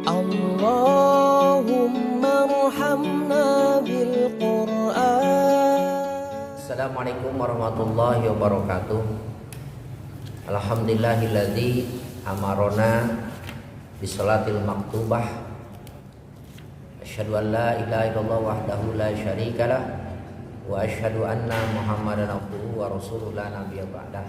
Allahumma arhamna bil Qur'an. Assalamualaikum warahmatullahi wabarakatuh. Alhamdulillahilladzi amarona bisolatil maktubah. Asyhadu an la ilaha illallah wahdahu la syarikalah wa asyhadu anna Muhammadan abduhu wa rasuluhu la nabiyya ba'dah.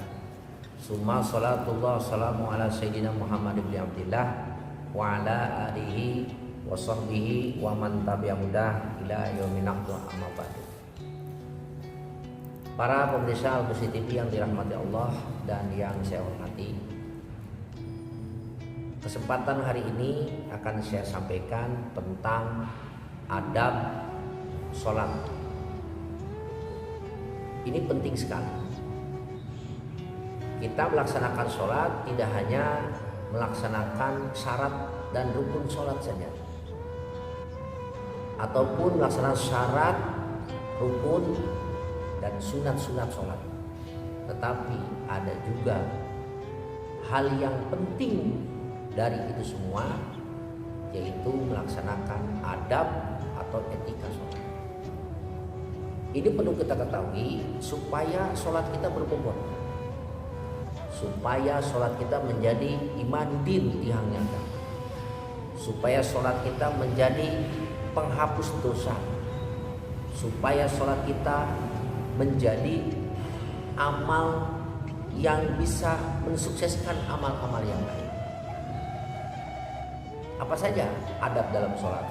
Summa salatullah salamu ala sayyidina Muhammad ibn Abdillah wa ala alihi wa sahbihi wa man tabi'ahudah ila yaumin naqdu amma ba'du. Para pemirsa Al-Qusi TV yang dirahmati Allah dan yang saya hormati, kesempatan hari ini akan saya sampaikan tentang adab sholat. Ini penting sekali. Kita melaksanakan sholat tidak hanya melaksanakan syarat dan rukun sholat saja, ataupun melaksanakan syarat, rukun, dan sunat-sunat sholat. Tetapi ada juga hal yang penting dari itu semua, yaitu melaksanakan adab atau etika sholat. Ini perlu kita ketahui supaya sholat kita berbobot, supaya sholat kita menjadi imanuddin tiang nyata, supaya sholat kita menjadi penghapus dosa, supaya sholat kita menjadi amal yang bisa mensukseskan amal-amal yang lain. Apa saja adab dalam sholat?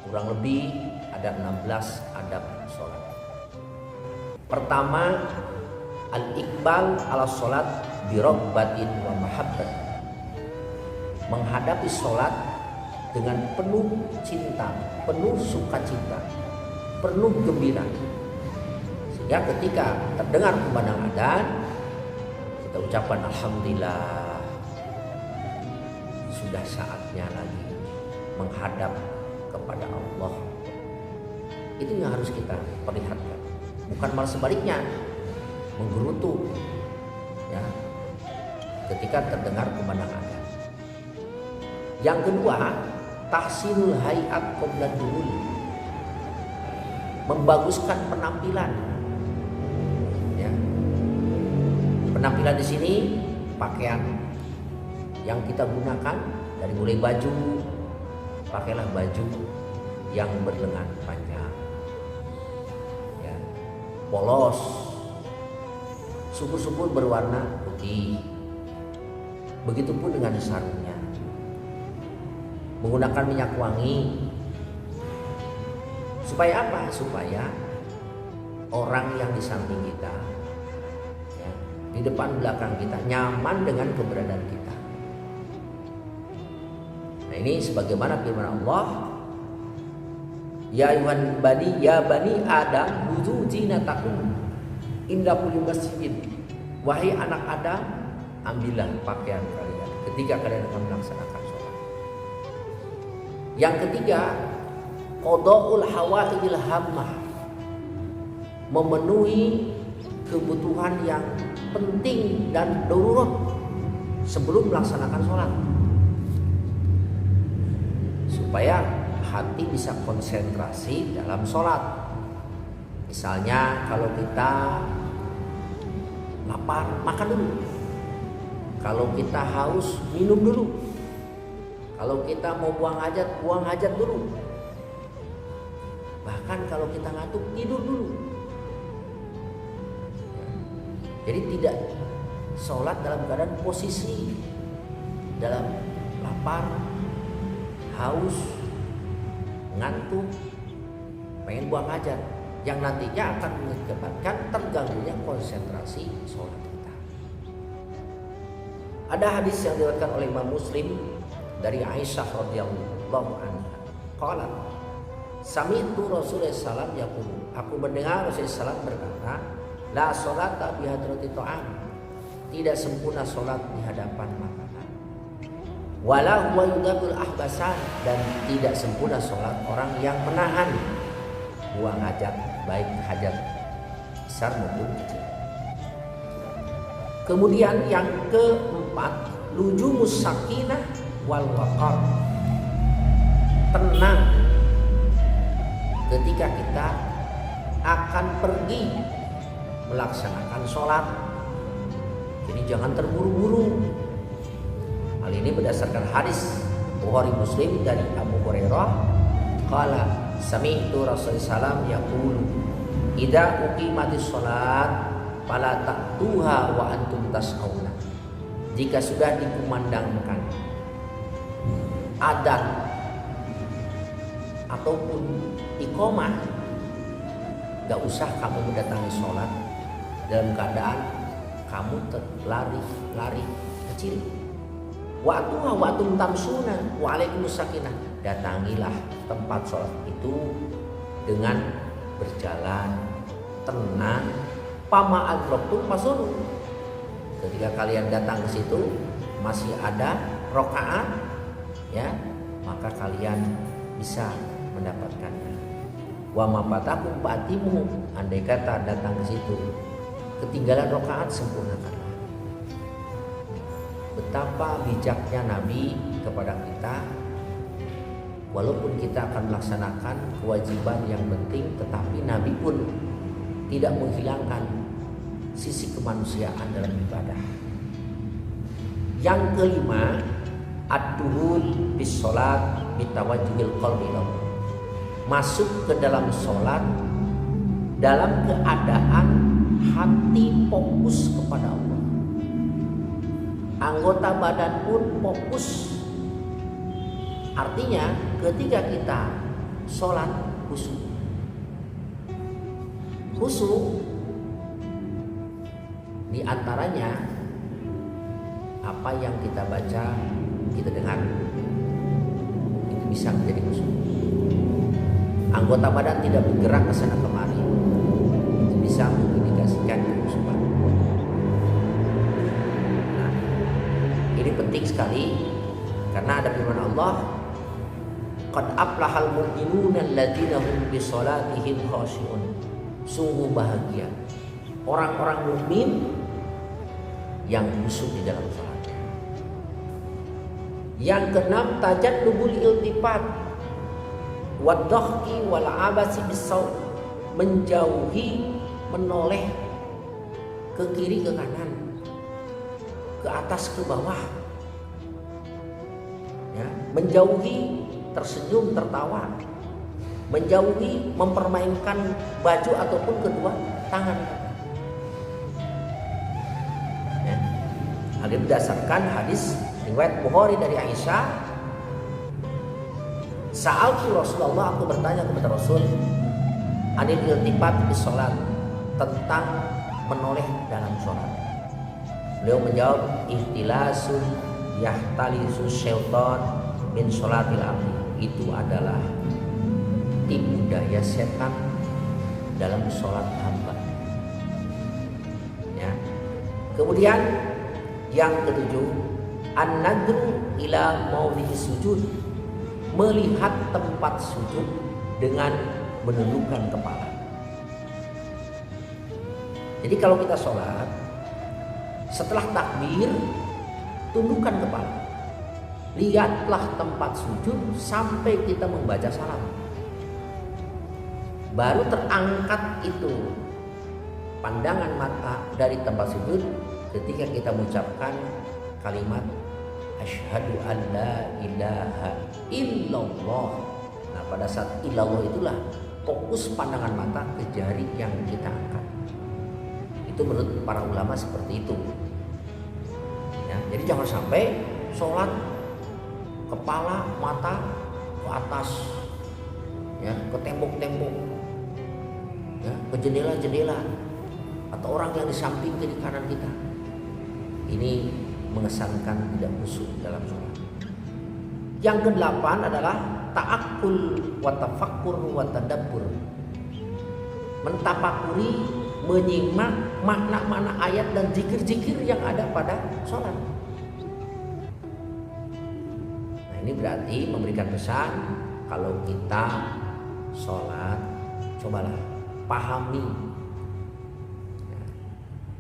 Kurang lebih ada 16 adab sholat. Pertama, al-iqbal ala sholat birogbatin wa mahabbat. Menghadapi sholat dengan penuh cinta, penuh sukacita, penuh gembira. Sehingga ketika terdengar kumandang adzan, kita ucapkan alhamdulillah, sudah saatnya lagi menghadap kepada Allah. Itu yang harus kita perlihatkan, bukan malah sebaliknya menggerutu ya ketika terdengar kumandang adzan. Yang kedua, tahsinul hayat qabla duhul, membaguskan penampilan ya. Penampilan di sini pakaian yang kita gunakan, dari mulai baju, pakailah baju yang berlengan panjang ya, polos, syukur-syukur berwarna putih. Begitupun dengan sarungnya. Menggunakan minyak wangi. Supaya apa? Supaya orang yang di samping kita ya, di depan belakang kita nyaman dengan keberadaan kita. Nah, ini sebagaimana firman Allah, ya ayuhan bani, ya bani Adam khudzu zinatakum inda kulli masjid. Wahai anak Adam, ambillah pakaian kalian ketika kalian akan melaksanakan sholat. Yang ketiga, qadaul hawaijil hammah, memenuhi kebutuhan yang penting dan darurat sebelum melaksanakan sholat, supaya hati bisa konsentrasi dalam sholat. Misalnya kalau kita lapar, makan dulu. Kalau kita haus, minum dulu. Kalau kita mau buang hajat dulu. Bahkan kalau kita ngantuk, tidur dulu. Jadi tidak sholat dalam keadaan posisi dalam lapar, haus, ngantuk, pengen buang hajat, yang nantinya akan mengakibatkan terganggunya konsentrasi sholat kita. Ada hadis yang diriwayatkan oleh Imam Muslim dari Aisyah radhiyallahu anha, qalat sami'tu Rasulullah sallallahu alaihi wasallam, aku mendengar Rasulullah sallallahu berkata, la sholata bi hadrati ta'am, tidak sempurna sholat di hadapan makanan. Wala huwa yudabul ahbasan, dan tidak sempurna sholat orang yang menahan buang hajat, baik hajat besar maupun kecil. Kemudian yang keempat, lujumus sakinah wal waqar. Tenang ketika kita akan pergi melaksanakan sholat. Jadi jangan terburu-buru. Hal ini berdasarkan hadis Bukhari Muslim dari Abu Hurairah. Qala sami'tu Rasulullah sallallahu yaqulu idza uqimatis sholat fala ta'tuha wa antum tas'auna. Jika sudah dikumandangkan adzan ataupun iqamah, gak usah kamu mendatangi sholat dalam keadaan kamu lari kecil. Wa'tuha wa antum tamsuna wa alaikumus sakinah. Datangilah tempat sholat itu dengan berjalan tenang. Pama adraktum fasulu. Ketika kalian datang ke situ masih ada rakaat, ya, maka kalian bisa mendapatkannya. Wa ma fatakum fatimu. Andai kata datang ke situ ketinggalan rakaat, sempurnakanlah. Betapa bijaknya Nabi kepada kita. Walaupun kita akan melaksanakan kewajiban yang penting, tetapi Nabi pun tidak menghilangkan sisi kemanusiaan dalam ibadah. Yang kelima, ad-duhul bis sholat bitawajjuhil qalbi. Masuk ke dalam sholat dalam keadaan hati fokus kepada Allah. Anggota badan pun fokus. Artinya ketika kita sholat khusyuk. Khusyuk di antaranya apa yang kita baca, kita dengar, itu bisa menjadi khusyuk. Anggota badan tidak bergerak ke sana kemari, itu bisa mengindikasikan kekhusyukan. Nah, ini penting sekali karena ada firman Allah, qad aflahal mu'minuna alladzina hum bi sholatihim khashi'un. Sungguh bahagia orang-orang mukmin yang khusyuk di dalam salat. Yang keenam, tajannubul iltifat wadhaqi wal abasi bisaut. Menjauhi, menoleh ke kiri ke kanan, ke atas ke bawah, ya, menjauhi tersenyum tertawa, menjauhi mempermainkan baju ataupun kedua tangan. Ya. Hal ini berdasarkan hadis riwayat Bukhari dari Aisyah. Sa'altu Rasulullah, aku bertanya kepada Rasul, anil iltifat di sholat, tentang menoleh dalam sholat. Beliau menjawab, ihtilasun yahtalisu syaitan min sholatil abdi. Itu adalah tipu daya setan dalam sholat hamba. Ya. Kemudian yang ketujuh, an-nadru ila maudhi'i sujud. Melihat tempat sujud dengan menundukkan kepala. Jadi kalau kita sholat, setelah takbir, tundukkan kepala. Lihatlah tempat sujud sampai kita membaca salam. Baru terangkat itu pandangan mata dari tempat sujud ketika kita mengucapkan kalimat asyhadu an la ilaha illallah. Nah, pada saat illallah itulah fokus pandangan mata ke jari yang kita angkat. Itu menurut para ulama seperti itu. Ya, jadi jangan sampai sholat kepala mata ke atas, ya, ke tembok-tembok, ya, ke jendela-jendela, atau orang yang di samping kiri kanan kita. Ini mengesankan tidak khusyuk dalam sholat. Yang kedelapan adalah ta'akkul wa tafakkur wa tadabbur. Mentafakuri, menyimak makna-makna ayat dan zikir-zikir yang ada pada sholat. Nah, ini berarti memberikan pesan kalau kita sholat, cobalah pahami, ya,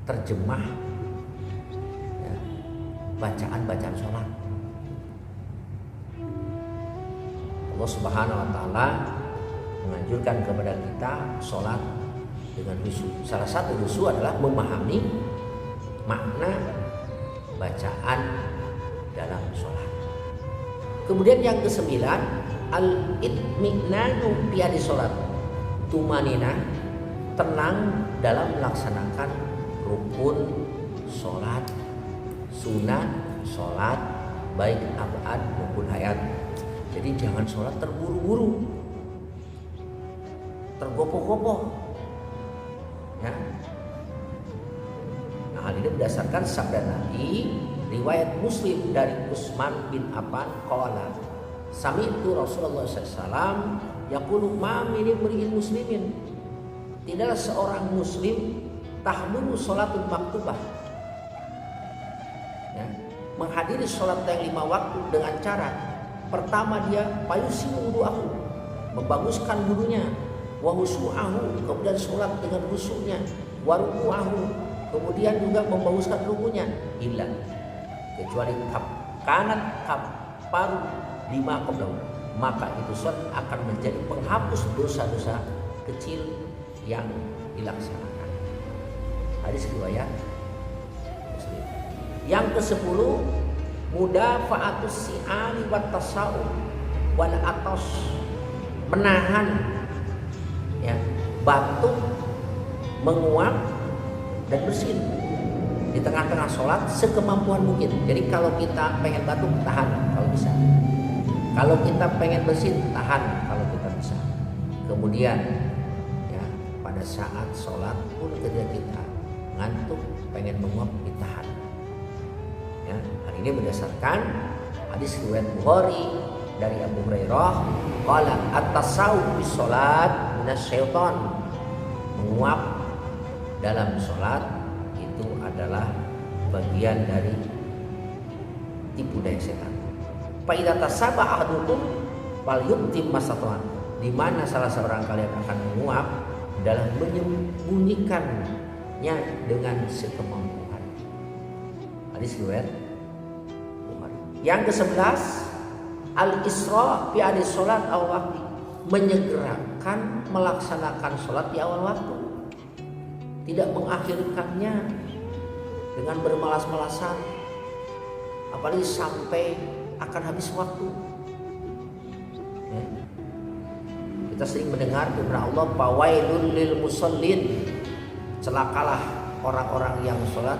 terjemah, ya, bacaan-bacaan sholat. Allah Subhanahu wa taala menganjurkan kepada kita sholat dengan khusyuk. Salah satu khusyuk adalah memahami makna bacaan dalam sholat. Kemudian yang kesembilan, al-itminanu fi sholat, tumanina, tenang dalam melaksanakan rukun sholat, sunat sholat, baik abad maupun hayat. Jadi jangan sholat terburu-buru, tergopoh-gopoh, ya. Nah, hal ini berdasarkan sabda Nabi, riwayat Muslim dari Utsman bin Affan qala sami'tu Rasulullah SAW yaqulu ma min imri'in muslimin, tidaklah seorang muslim tahduru sholatul maktubah, ya, menghadiri sholat yang 5 waktu dengan cara pertama dia payusimu wudu'ahu, membaguskan wudunya, wa husu'ahu, kemudian sholat dengan khusyuknya, wa ruku'ahu, kemudian juga membaguskan rukunya, illa, kecuali kanat kafaru lima qablahu, maka itu sholat akan menjadi penghapus dosa-dosa kecil yang dilaksanakan. Hadis riwayat Muslim. Yang ke-10, mudafa'atus si'ali wat tasawuf wal atas, menahan, ya, batuk, menguap dan bersin di tengah-tengah sholat sekemampuan mungkin. Jadi kalau kita pengen batuk, tahan kalau bisa. Kalau kita pengen bersin, tahan kalau kita bisa. Kemudian, ya, pada saat sholat pun ketika kita ngantuk, pengen menguap, ditahan. Ya, hal ini berdasarkan hadis riwayat Bukhari dari Abu Hurairah, qala at-tasawuf bis salat minasyaiton, menguap dalam salat itu adalah bagian dari tipu daya setan. Fa idza tasaba ahadukum falyutim masatan, di mana salah seorang kalian akan menguap adalah menyembunyikannya dengan sekemampuan. Hadis riwayat Bukhari. Yang ke-11, al-isra fi adis salat awal waktu, menyegerakan melaksanakan salat di awal waktu, tidak mengakhirkannya dengan bermalas-malasan, apalagi sampai akan habis waktu. Ya. Kita sering mendengar firman Allah, fawailul lil musallin, celakalah orang-orang yang sholat,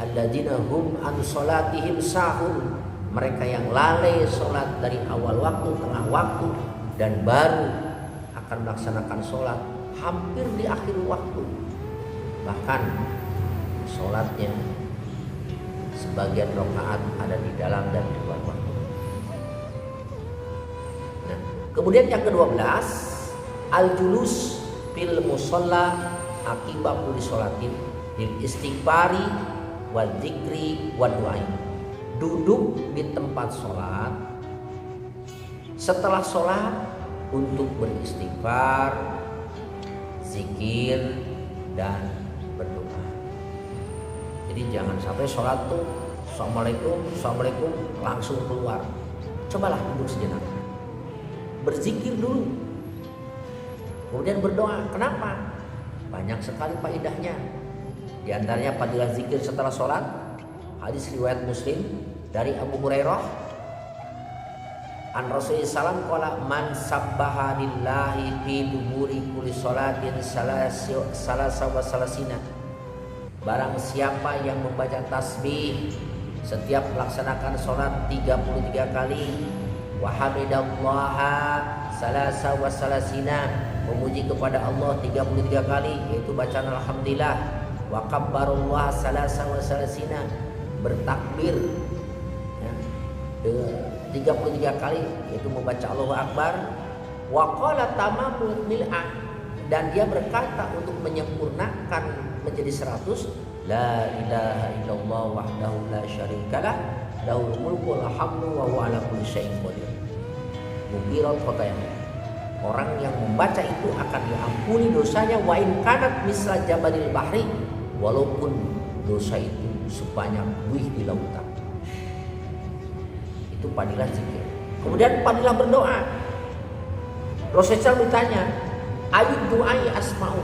alladzina hum an sholatihim sahun, mereka yang lalai sholat dari awal waktu, tengah waktu, dan baru akan melaksanakan sholat hampir di akhir waktu. Bahkan sholatnya sebagian rakaat ada di dalam dan di luar waktu. Nah, kemudian yang ke-12, al-julus fil musalla akibat kulli sholatin lil istighfari wal dzikri wad du'a. Duduk di tempat sholat setelah sholat untuk beristighfar, zikir, dan berdoa. Jadi jangan sampai sholat tuh assalamualaikum, assalamualaikum langsung keluar. Cobalah duduk sejenak, berzikir dulu, kemudian berdoa. Kenapa? Banyak sekali faedahnya. Di antaranya fadilah zikir setelah sholat. Hadis riwayat Muslim dari Abu Hurairah, an Rasulullah SAW qala man sabbaha lillahi fi duburi kulli sholatin salasa wa salasina, barang siapa yang membaca tasbih setiap melaksanakan sholat 33 kali, wa hamidallaha salasa wa salasina, memuji kepada Allah 33 kali yaitu bacaan alhamdulillah, wa kabbarullah salasa wa salasina, bertakbir, ya, 33 kali yaitu membaca Allahu Akbar, wa qala tamamul mil'ah, dan dia berkata untuk menyempurnakan menjadi 100, la ilaha illallah wahdahu la syarikalah lahul mulku wal hamdu wa huwa ala kulli syai'in qadir. Mughirah qatayah, orang yang membaca itu akan diampuni dosanya, wa in kanat misla jabalil bahri, walaupun dosa itu sebanyak buih di lautan. Itu fadilah zikir. Kemudian fadilah berdoa. Rasulullah bertanya, ayat doai asma'u,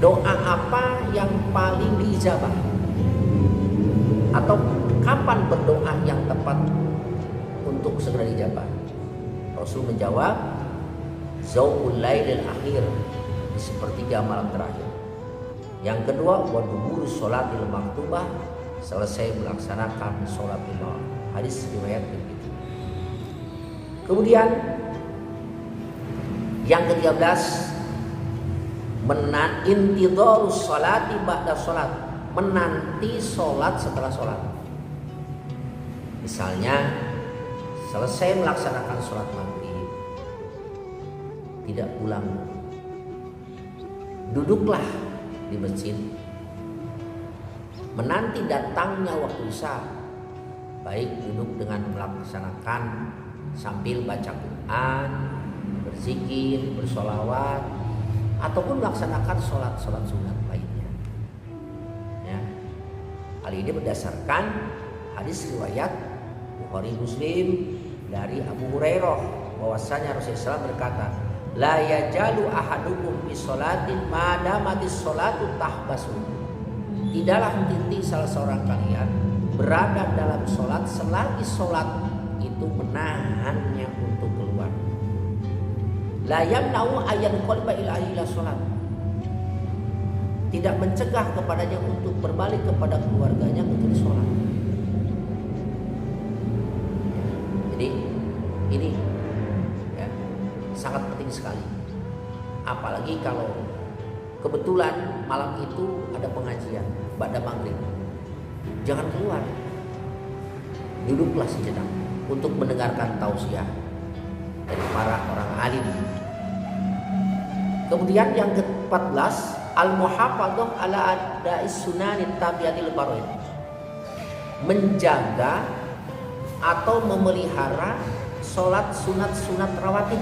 doa apa yang paling diijabah? Atau kapan berdoa yang tepat untuk segera dijabah? Rasul menjawab, Zawul Lailil Akhir, di sepertiga malam terakhir. Yang kedua, wa dubur sholatil maktubah, selesai melaksanakan sholat lima. Hadis riwayat begitu. Kemudian yang ke-13, intidharus sholati ba'da sholat, menanti sholat setelah sholat. Misalnya selesai melaksanakan sholat maghrib, tidak pulang, duduklah di masjid menanti datangnya waktu isya, baik duduk dengan melaksanakan sambil baca Quran, berzikir, bersolawat, ataupun melaksanakan sholat sunat lainnya. Ya. Hal ini berdasarkan hadis riwayat Bukhari Muslim dari Abu Hurairah, bahwasanya Rasulullah SAW berkata, la yajalu ahadukum fi sholatin ma damatis sholatu tahbasu. Tidaklah henti salah seorang kalian berada dalam sholat selagi sholat itu menahannya untuk keluar. La yamna'u ayyan qalba ila sholat. Tidak mencegah kepadanya untuk berbalik kepada keluarganya kecuali sholat. Jadi ini ya, sangat penting sekali. Apalagi kalau kebetulan malam itu ada pengajian ba'da maghrib. Jangan keluar. Duduklah sejenak untuk mendengarkan tausiah dari para orang alim. Kemudian yang ke-14, al-muhafadzah ala ada'is sunanit tabiatil fardh. Menjaga atau memelihara sholat sunat rawatib,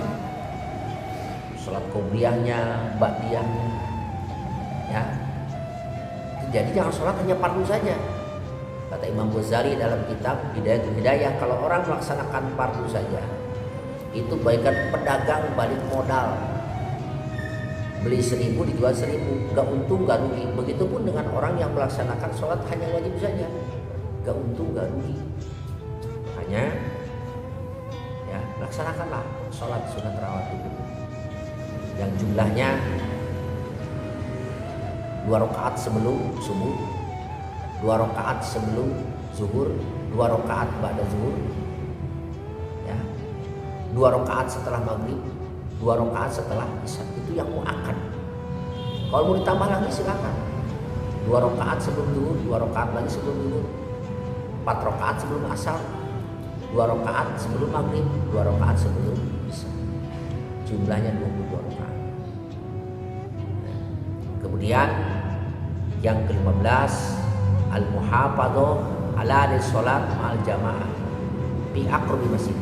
sholat qobliyahnya, ba'diyahnya, ya. Jadi jangan sholat hanya fardu saja. Kata Imam Ghazali dalam kitab Hidayatul Hidayah, kalau orang melaksanakan fardu saja, itu bagaikan pedagang balik modal, beli 1.000 dijual 1.000, gak untung gak rugi. Begitupun dengan orang yang melaksanakan sholat hanya wajib saja, gak untung gak rugi. Hanya ya, laksanakanlah sholat sunat rawatib yang jumlahnya 2 rakaat sebelum subuh, 2 rakaat sebelum zuhur, 2 rakaat ba'da zuhur, ya, 2 rakaat setelah maghrib, 2 rakaat setelah isya. Itu yang muakkad. Kalau mau ditambah lagi silakan. 2 rakaat sebelum zuhur, 2 rakaat lagi sebelum zuhur, 4 rakaat sebelum asar, 2 rakaat sebelum maghrib, 2 rakaat sebelum isya. Jumlahnya 22 rakaat. Kemudian yang ke-15, al-muhafadzah ala sholat ma'al jamaah fi aqrabi masjid.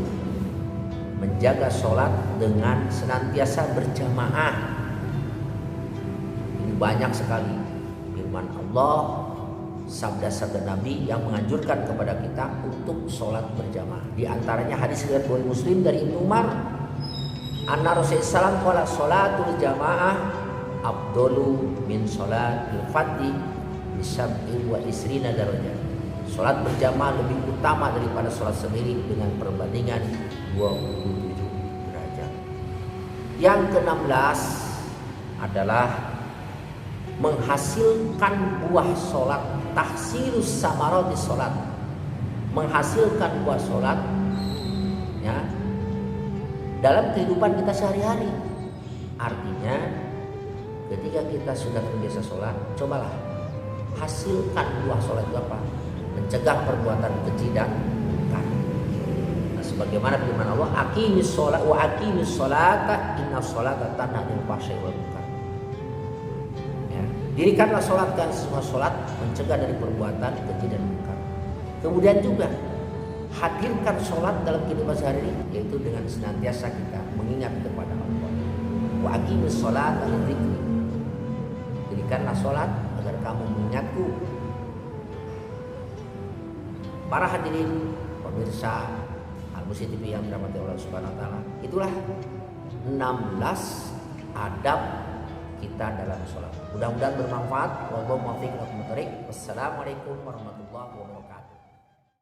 Menjaga sholat dengan senantiasa berjamaah. Ini banyak sekali firman Allah, sabda-sabda Nabi yang menganjurkan kepada kita untuk sholat berjamaah. Di antaranya hadis riwayat Bukhari Muslim dari Ibnu Umar, anna Rasulullah SAW qala sholatul jamaah afdalu min sholatil fardhi bi 27 darajat. Sholat berjamaah lebih utama daripada sholat sendiri dengan perbandingan 27 derajat. Yang ke-16 adalah menghasilkan buah sholat, tahsilus samarati sholat, menghasilkan buah sholat ya, dalam kehidupan kita sehari-hari. Artinya ketika kita sudah terbiasa sholat, cobalah hasilkan buah sholat itu apa? Mencegah perbuatan keji dan munkar. Nah, sebagaimana firman Allah, aqimis sholat wa aqimis sholata inna sholata tanha 'anil fahsya'i wal munkar. Ya, dirikanlah sholat, kan semua sholat mencegah dari perbuatan keji dan munkar. Kemudian juga hadirkan sholat dalam kehidupan sehari-hari, yaitu dengan senantiasa kita mengingat kepada Allah. Wa aqimis sholata lidzikri. Dirikanlah sholat agar kamu mengingatku. Para hadirin pemirsa Al-Musi TV yang dirahmati Allah Subhanahu wa taala, itulah 16 adab kita dalam sholat. Mudah-mudahan bermanfaat. Wassalamualaikum warahmatullahi wabarakatuh.